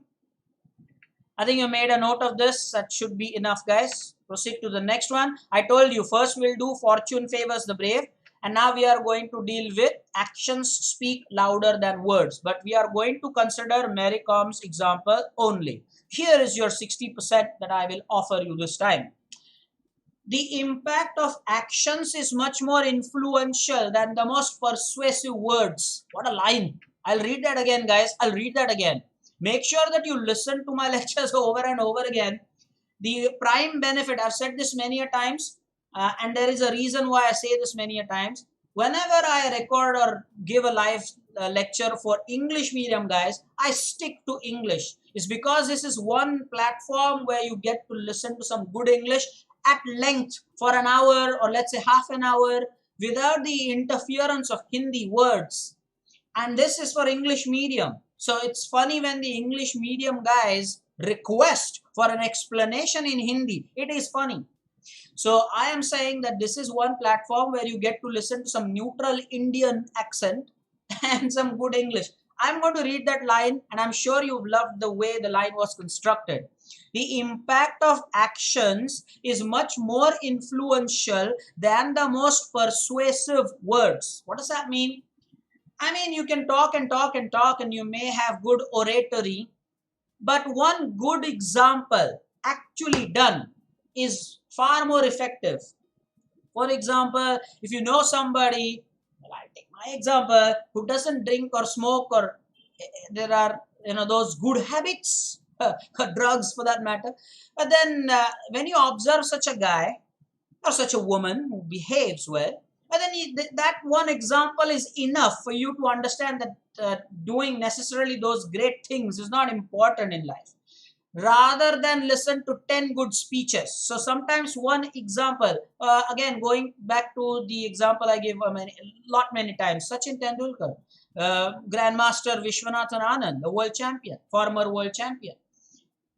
I think you made a note of this. That should be enough, guys. Proceed to the next one. I told you first we'll do fortune favors the brave, And now we are going to deal with actions speak louder than words. But we are going to consider Mary Com's example only. Here is your 60% that I will offer you this time. The impact of actions is much more influential than the most persuasive words. What a line. I'll read that again, guys. I'll read that again. Make sure that you listen to my lectures over and over again. The prime benefit, I've said this many a times, and there is a reason why I say this many a times. Whenever I record or give a live lecture for English medium guys, I stick to English. It's because this is one platform where you get to listen to some good English at length for an hour, or let's say half an hour, without the interference of Hindi words. And this is for English medium. So it's funny when the English medium guys request for an explanation in Hindi. It is funny. So I am saying that this is one platform where you get to listen to some neutral Indian accent and some good English. I'm going to read that line, and I'm sure you've loved the way the line was constructed. The impact of actions is much more influential than the most persuasive words. What does that mean? I mean, you can talk and talk and talk, and you may have good oratory, but one good example actually done is far more effective. For example, if you know somebody, well, I'll take my example, who doesn't drink or smoke, or there are those good habits, drugs for that matter. But then when you observe such a guy or such a woman who behaves well, and then that one example is enough for you to understand that doing necessarily those great things is not important in life, rather than listen to 10 good speeches. So sometimes one example, again going back to the example I gave many times, Sachin Tendulkar, Grandmaster Vishwanathan Anand, the world champion, former world champion.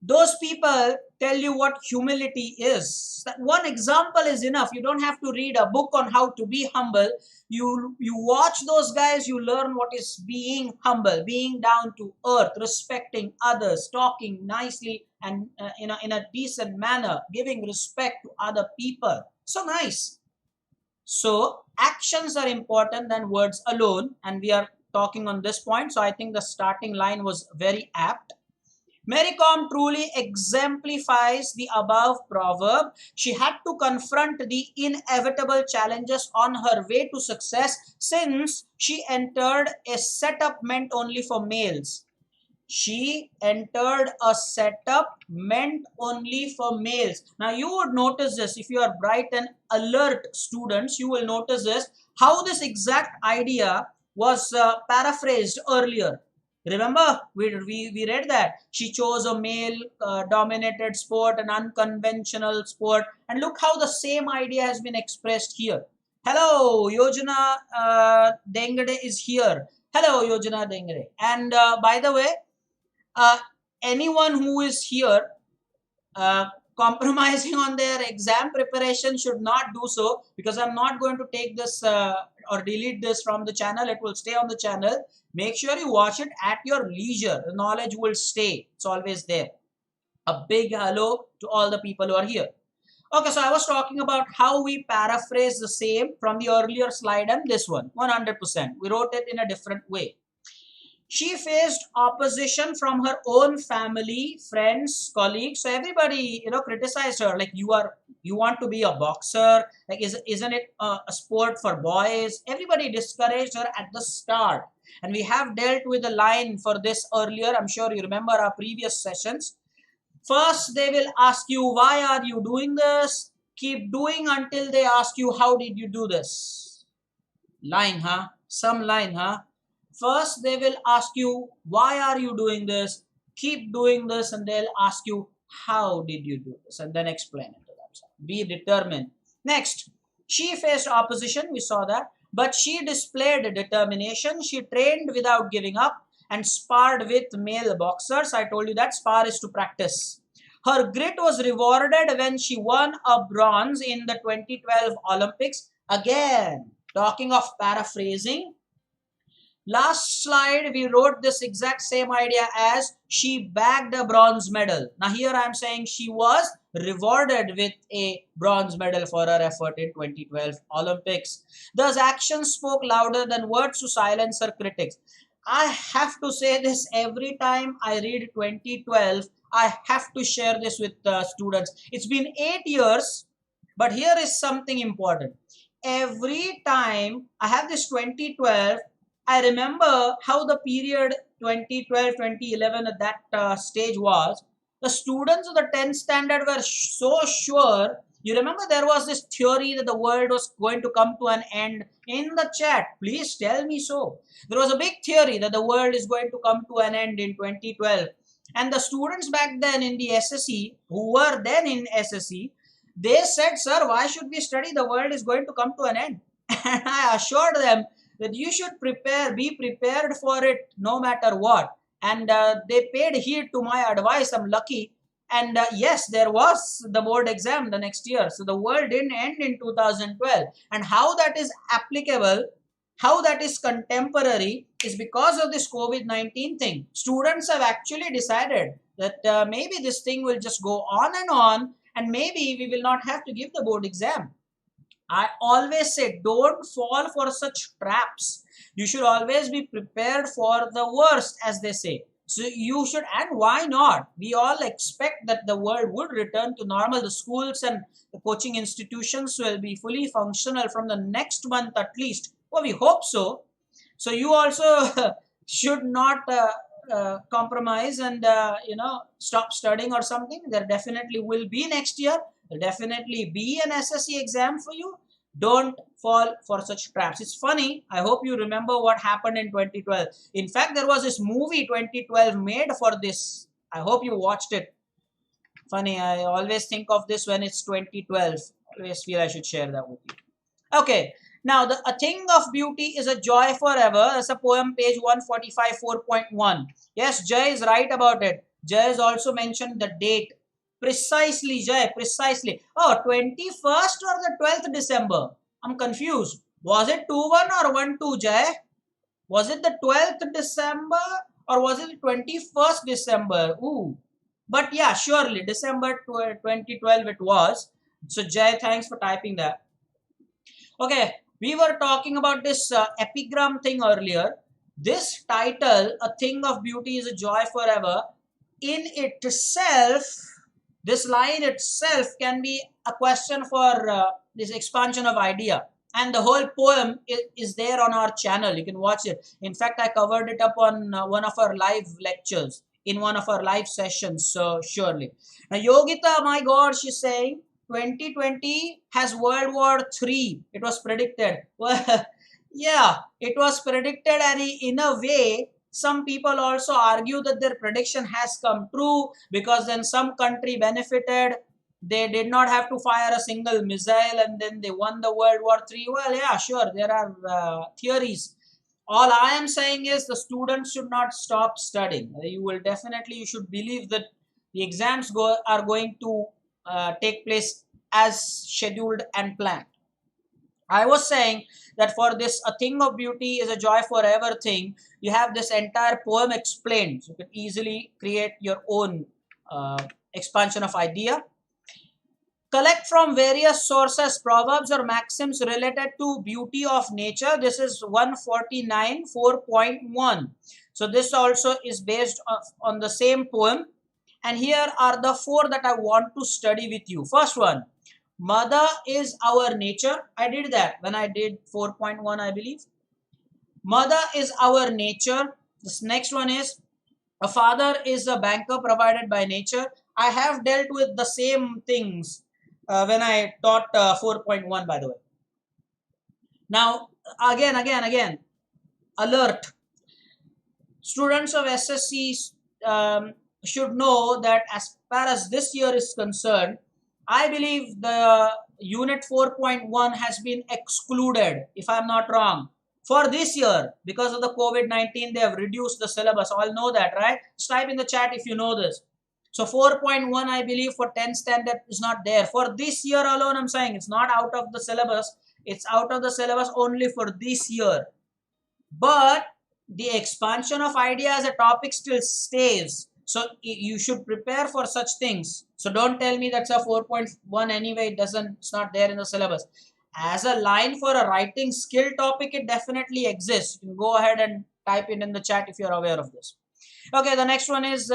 Those people tell you what humility is. That one example is enough. You don't have to read a book on how to be humble. You watch those guys, you learn what is being humble, being down to earth, respecting others, talking nicely and in a decent manner, giving respect to other people. So nice. So actions are important than words alone, and we are talking on this point. So I think the starting line was very apt. Mary Kom truly exemplifies the above proverb. She had to confront the inevitable challenges on her way to success, since she entered a setup meant only for males. She entered a setup meant only for males. Now you would notice this, if you are bright and alert students, you will notice this, how this exact idea was paraphrased earlier. Remember, we read that she chose a male dominated sport, an unconventional sport, and look how the same idea has been expressed here. Hello, Yojana Dengade is here. Hello, Yojana Dengade. And by the way, anyone who is here compromising on their exam preparation should not do so, because I'm not going to take this or delete this from the channel. It will stay on the channel. Make sure you watch it at your leisure. The knowledge will stay. It's always there. A big hello to all the people who are here. Okay, so I was talking about how we paraphrase the same from the earlier slide and this one, 100%. We wrote it in a different way. She faced opposition from her own family, friends, colleagues. So everybody, criticized her. Like, you want to be a boxer? Like, isn't it a sport for boys? Everybody discouraged her at the start. And we have dealt with the line for this earlier. I'm sure you remember our previous sessions. First, they will ask you, why are you doing this? Keep doing until they ask you, how did you do this? Line, huh? Some line, huh? First, they will ask you, why are you doing this? Keep doing this, and they'll ask you, how did you do this? And then explain it to them. Be determined. Next, she faced opposition. We saw that. But she displayed determination. She trained without giving up and sparred with male boxers. I told you that spar is to practice. Her grit was rewarded when she won a bronze in the 2012 Olympics. Again, talking of paraphrasing. Last slide, we wrote this exact same idea as she bagged a bronze medal. Now here I am saying she was rewarded with a bronze medal for her effort in 2012 Olympics. Thus, actions spoke louder than words to silence her critics. I have to say this every time I read 2012. I have to share this with the students. It's been 8 years, but here is something important. Every time I have this 2012, I remember how the period 2012, 2011 at that stage was. The students of the 10th standard were so sure. You remember there was this theory that the world was going to come to an end. In the chat, please tell me so. There was a big theory that the world is going to come to an end in 2012. And the students back then in the SSE, who were then in SSE, they said, sir, why should we study? The world is going to come to an end. And I assured them that you should be prepared for it no matter what. And they paid heed to my advice. I'm lucky. And yes, there was the board exam the next year. So the world didn't end in 2012. And how that is applicable, how that is contemporary is because of this COVID-19 thing. Students have actually decided that maybe this thing will just go on, and maybe we will not have to give the board exam. I always say, don't fall for such traps. You should always be prepared for the worst, as they say. So you should, and why not? We all expect that the world would return to normal. The schools and the coaching institutions will be fully functional from the next month at least. Well, we hope so. So you also should not compromise and stop studying or something. There definitely will be next year. There'll definitely be an SSC exam for you. Don't fall for such traps. It's funny. I hope you remember what happened in 2012. In fact, there was this movie 2012 made for this. I hope you watched it. Funny, I always think of this when it's 2012. Always feel I should share that with you. Okay, now A Thing of Beauty is a Joy Forever. That's a poem, page 145, 4.1. Yes, Jay is right about it. Jay has also mentioned the date. Precisely, Jay, precisely. Oh, 21st or the 12th December? I'm confused. Was it 2-1 or 1-2, Jay? Was it the 12th December or was it the 21st December? Ooh. But yeah, surely, December 2012 it was. So, Jay, thanks for typing that. Okay, we were talking about this epigram thing earlier. This title, A Thing of Beauty is a Joy Forever, in itself, this line itself can be a question for this expansion of idea. And the whole poem is there on our channel. You can watch it. In fact, I covered it up on one of our live lectures, in one of our live sessions, so surely. Now, Yogita, my God, she's saying, 2020 has World War III. It was predicted. Well, yeah, it was predicted, and in a way, some people also argue that their prediction has come true because then some country benefited. They did not have to fire a single missile and then they won the World War III. Well, yeah, sure, there are theories. All I am saying is the students should not stop studying. You should believe that the exams are going to take place as scheduled and planned. I was saying that for this A Thing of Beauty is a Joy Forever thing, you have this entire poem explained. So you can easily create your own expansion of idea. Collect from various sources proverbs or maxims related to beauty of nature. This is 149, 4.1. So this also is based on the same poem. And here are the 4 that I want to study with you. First one, mother is our nature. I did that when I did 4.1, I believe. Mother is our nature. This next one is, a father is a banker provided by nature. I have dealt with the same things when I taught 4.1, by the way. Now, again, alert. Students of SSC should know that as far as this year is concerned, I believe the unit 4.1 has been excluded, if I'm not wrong, for this year. Because of the COVID-19, they have reduced the syllabus. All know that, right? Just type in the chat if you know this. So 4.1, I believe, for 10th standard is not there. For this year alone, I'm saying it's not out of the syllabus. It's out of the syllabus only for this year. But the expansion of idea as a topic still stays. So you should prepare for such things. So don't tell me that's a 4.1 anyway. It's not there in the syllabus. As a line for a writing skill topic, it definitely exists. You can go ahead and type it in the chat if you're aware of this. Okay, the next one is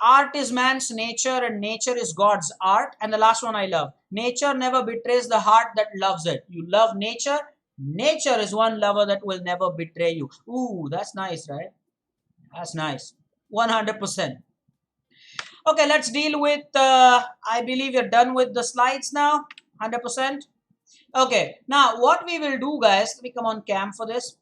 art is man's nature and nature is God's art. And the last one I love. Nature never betrays the heart that loves it. You love nature. Nature is one lover that will never betray you. Ooh, that's nice, right? That's nice. 100%. Okay, let's deal with, I believe you're done with the slides now. 100%. Okay, now what we will do, guys, let me come on cam for this.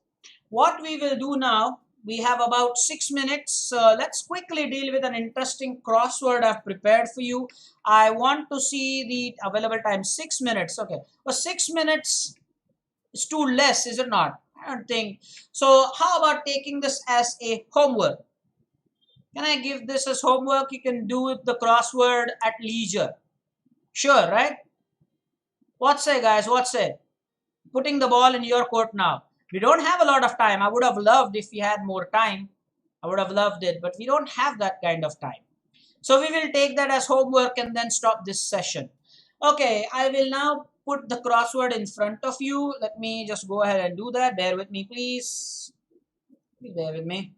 What we will do now, we have about 6 minutes. Let's quickly deal with an interesting crossword I've prepared for you. I want to see the available time. 6 minutes. Okay, but 6 minutes is too less, is it not? I don't think. So how about taking this as a homework? Can I give this as homework? You can do it, the crossword at leisure. Sure, right? What say, guys? What say? Putting the ball in your court now. We don't have a lot of time. I would have loved if we had more time. I would have loved it, but we don't have that kind of time. So we will take that as homework and then stop this session. Okay, I will now put the crossword in front of you. Let me just go ahead and do that. Bear with me, please. Please bear with me.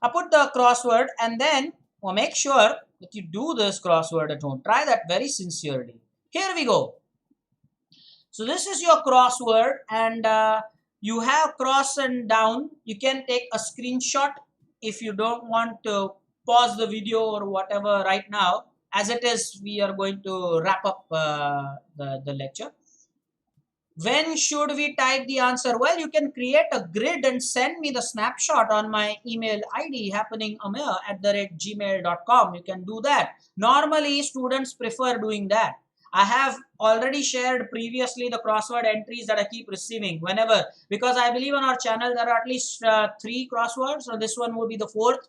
I put the crossword and then make sure that you do this crossword at home. Try that very sincerely. Here we go. So this is your crossword and you have cross and down. You can take a screenshot if you don't want to pause the video or whatever right now. As it is, we are going to wrap up the lecture. When should we type the answer? Well, you can create a grid and send me the snapshot on my email ID happeningameya@gmail.com. You can do that. Normally, students prefer doing that. I have already shared previously the crossword entries that I keep receiving whenever, because I believe on our channel there are at least 3 crosswords, so this one will be the 4th.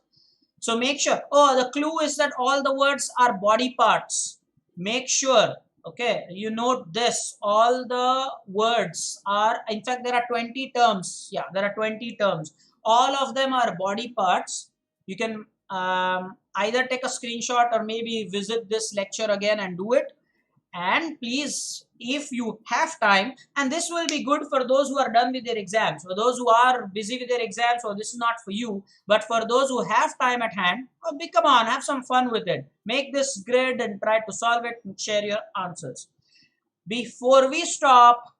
So make sure. Oh, the clue is that all the words are body parts. Make sure. Okay, you note this. All the words are, in fact, there are 20 terms. Yeah, there are 20 terms. All of them are body parts. You can either take a screenshot or maybe visit this lecture again and do it. And please, if you have time, and this will be good for those who are done with their exams, for those who are busy with their exams, or this is not for you, but for those who have time at hand, come on, have some fun with it. Make this grid and try to solve it and share your answers. Before we stop,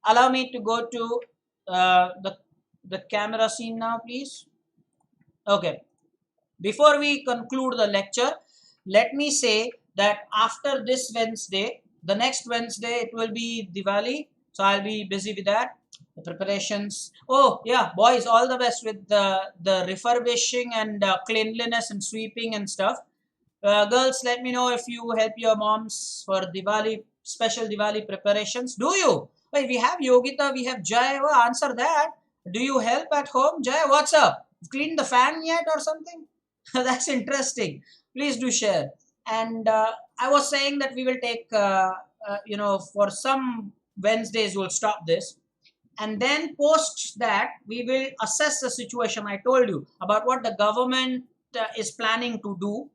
allow me to go to the camera scene now, please. Okay. Before we conclude the lecture, let me say that after this Wednesday, the next Wednesday, it will be Diwali. So I'll be busy with that. The preparations. Oh, yeah, boys, all the best with the refurbishing and cleanliness and sweeping and stuff. Girls, let me know if you help your moms for Diwali, special Diwali preparations. Do you? Wait, we have Yogita, we have Jai. Oh, answer that. Do you help at home? Jai, what's up? Clean the fan yet or something? That's interesting. Please do share. And I was saying that we will take, for some Wednesdays, we'll stop this. And then post that, we will assess the situation I told you about what the government is planning to do.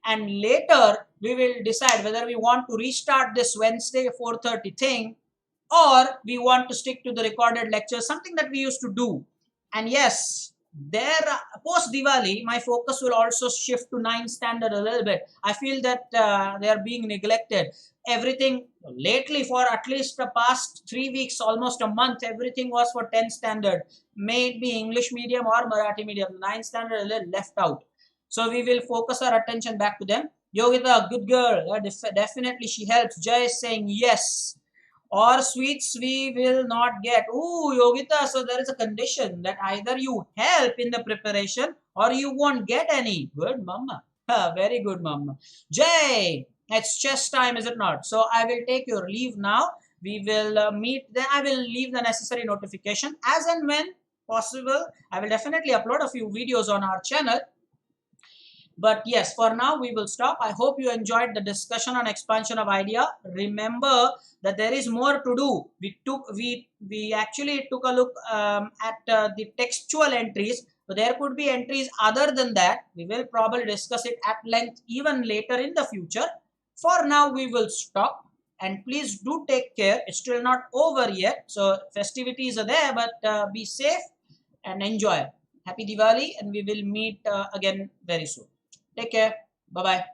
And later, we will decide whether we want to restart this Wednesday 4:30 thing or we want to stick to the recorded lectures, something that we used to do. And yes, there post Diwali, my focus will also shift to 9th standard a little bit. I feel that they are being neglected. Everything lately for at least the past 3 weeks, almost a month, everything was for 10th standard. May it be English medium or Marathi medium. 9th standard a little left out. So we will focus our attention back to them. Yogita, good girl. Definitely she helps. Jay is saying yes. Or sweets we will not get. Ooh, Yogita, so there is a condition that either you help in the preparation or you won't get any. Good, mama. Very good, mama. Jay, it's chess time, is it not? So I will take your leave now. We will meet. Then I will leave the necessary notification. As and when possible, I will definitely upload a few videos on our channel. But yes, for now we will stop. I hope you enjoyed the discussion on expansion of idea. Remember that there is more to do. We actually took a look at the textual entries. So there could be entries other than that. We will probably discuss it at length even later in the future. For now, we will stop. And please do take care. It's still not over yet. So festivities are there, but be safe and enjoy. Happy Diwali, and we will meet again very soon. Take care. Bye bye.